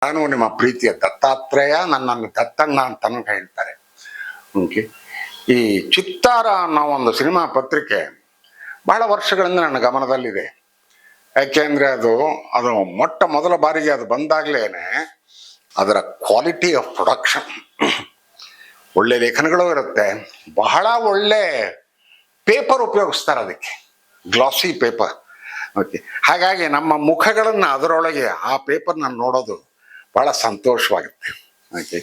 ನಾನು ನಿಮ್ಮ ಪ್ರೀತಿಯ ದತ್ತಾತ್ರೇಯ, ನನ್ನನ್ನು ದತ್ತಣ್ಣ ಅಂತಾನು ಹೇಳ್ತಾರೆ. ಓಕೆ, ಈ ಚಿತ್ತಾರ ಅನ್ನೋ ಒಂದು ಸಿನಿಮಾ ಪತ್ರಿಕೆ ಬಹಳ ವರ್ಷಗಳಿಂದ ನನ್ನ ಗಮನದಲ್ಲಿದೆ. ಯಾಕೆಂದ್ರೆ ಅದು ಮೊಟ್ಟ ಮೊದಲ ಬಾರಿಗೆ ಅದು ಬಂದಾಗ್ಲೇನೆ ಅದರ ಕ್ವಾಲಿಟಿ ಆಫ್ ಪ್ರೊಡಕ್ಷನ್, ಒಳ್ಳೆ ಲೇಖನಗಳು ಇರುತ್ತೆ, ಬಹಳ ಒಳ್ಳೆ ಪೇಪರ್ ಉಪಯೋಗಿಸ್ತಾರೆ ಅದಕ್ಕೆ, ಗ್ಲಾಸಿ ಪೇಪರ್. ಓಕೆ, ಹಾಗಾಗಿ ನಮ್ಮ ಮುಖಗಳನ್ನು ಅದರೊಳಗೆ ಆ ಪೇಪರ್ನ ನೋಡೋದು ಬಹಳ ಸಂತೋಷವಾಗುತ್ತೆ. ಓಕೆ,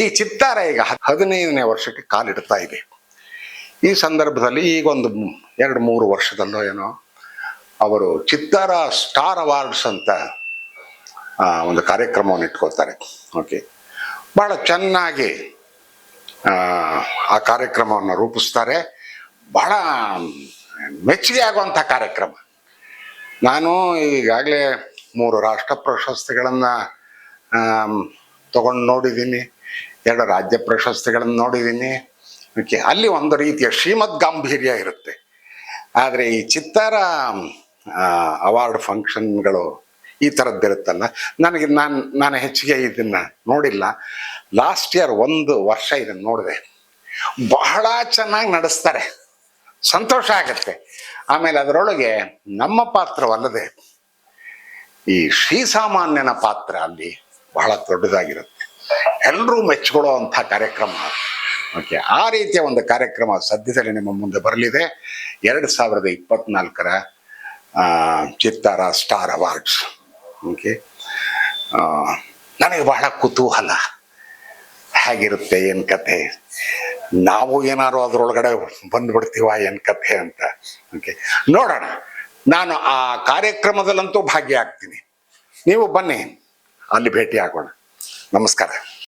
ಈ ಚಿತ್ತಾರ ಈಗ 15ನೇ ವರ್ಷಕ್ಕೆ ಕಾಲಿಡ್ತಾ ಇದೆ. ಈ ಸಂದರ್ಭದಲ್ಲಿ ಈಗೊಂದು 2-3 ವರ್ಷದಲ್ಲೋ ಏನೋ ಅವರು ಚಿತ್ತಾರ ಸ್ಟಾರ್ ಅವಾರ್ಡ್ಸ್ ಅಂತ ಒಂದು ಕಾರ್ಯಕ್ರಮವನ್ನು ಇಟ್ಕೊಳ್ತಾರೆ. ಓಕೆ, ಬಹಳ ಚೆನ್ನಾಗಿ ಆ ಕಾರ್ಯಕ್ರಮವನ್ನು ರೂಪಿಸ್ತಾರೆ. ಬಹಳ ಮೆಚ್ಚುಗೆ ಆಗುವಂಥ ಕಾರ್ಯಕ್ರಮ. ನಾನು ಈಗಾಗಲೇ 3 ರಾಷ್ಟ್ರ ಪ್ರಶಸ್ತಿಗಳನ್ನು ತಗೊಂಡು ನೋಡಿದ್ದೀನಿ, 2 ರಾಜ್ಯ ಪ್ರಶಸ್ತಿಗಳನ್ನು ನೋಡಿದ್ದೀನಿ. ಓಕೆ, ಅಲ್ಲಿ ಒಂದು ರೀತಿಯ ಶ್ರೀಮದ್ ಗಾಂಭೀರ್ಯ ಇರುತ್ತೆ. ಆದರೆ ಈ ಚಿತ್ತಾರ ಅವಾರ್ಡ್ ಫಂಕ್ಷನ್ಗಳು ಈ ಥರದ್ದಿರುತ್ತಲ್ಲ, ನಾನು ಹೆಚ್ಚಿಗೆ ಇದನ್ನು ನೋಡಿಲ್ಲ. ಲಾಸ್ಟ್ ಇಯರ್ 1 ವರ್ಷ ಇದನ್ನು ನೋಡಿದೆ. ಬಹಳ ಚೆನ್ನಾಗಿ ನಡೆಸ್ತಾರೆ, ಸಂತೋಷ ಆಗುತ್ತೆ. ಆಮೇಲೆ ಅದರೊಳಗೆ ನಮ್ಮ ಪಾತ್ರವಲ್ಲದೆ ಈ ಶ್ರೀಸಾಮಾನ್ಯನ ಪಾತ್ರ ಅಲ್ಲಿ ಬಹಳ ದೊಡ್ಡದಾಗಿರುತ್ತೆ, ಎಲ್ಲರೂ ಮೆಚ್ಚಿಕೊಳ್ಳೋ ಅಂಥ ಕಾರ್ಯಕ್ರಮ. ಓಕೆ, ಆ ರೀತಿಯ ಒಂದು ಕಾರ್ಯಕ್ರಮ ಸದ್ಯದಲ್ಲಿ ನಿಮ್ಮ ಮುಂದೆ ಬರಲಿದೆ. 2024ರ ಚಿತ್ತಾರ ಸ್ಟಾರ್ ಅವಾರ್ಡ್ಸ್. ಓಕೆ, ನನಗೆ ಬಹಳ ಕುತೂಹಲ, ಹೇಗಿರುತ್ತೆ ಏನು ಕತೆ, ನಾವು ಏನಾರು ಅದರೊಳಗಡೆ ಬಂದ್ಬಿಡ್ತೀವ ಏನು ಕತೆ ಅಂತ. ಓಕೆ, ನೋಡೋಣ. ನಾನು ಆ ಕಾರ್ಯಕ್ರಮದಲ್ಲಂತೂ ಭಾಗಿಯಾಗ್ತೀನಿ. ನೀವು ಬನ್ನಿ, ಅಲ್ಲಿ ಭೇಟಿ ಆಗೋಣ. ನಮಸ್ಕಾರ.